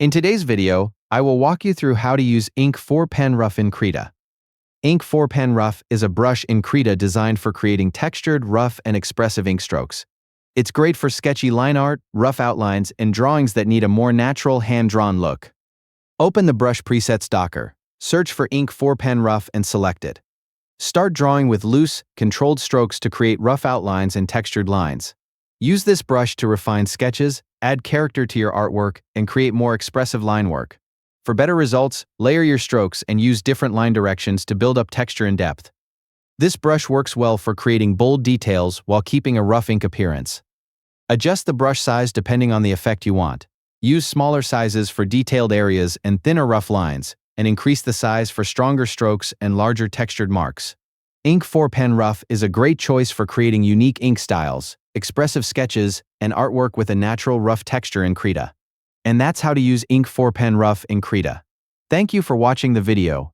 In today's video, I will walk you through how to use Ink 4 Pen Rough in Krita. Ink 4 Pen Rough is a brush in Krita designed for creating textured, rough, and expressive ink strokes. It's great for sketchy line art, rough outlines, and drawings that need a more natural, hand-drawn look. Open the Brush Presets docker, search for Ink 4 Pen Rough and select it. Start drawing with loose, controlled strokes to create rough outlines and textured lines. Use this brush to refine sketches, add character to your artwork, and create more expressive line work. For better results, layer your strokes and use different line directions to build up texture and depth. This brush works well for creating bold details while keeping a rough ink appearance. Adjust the brush size depending on the effect you want. Use smaller sizes for detailed areas and thinner rough lines, and increase the size for stronger strokes and larger textured marks. Ink 4 Pen Rough is a great choice for creating unique ink styles, expressive sketches, and artwork with a natural rough texture in Krita. And that's how to use Ink 4 Pen Rough in Krita. Thank you for watching the video,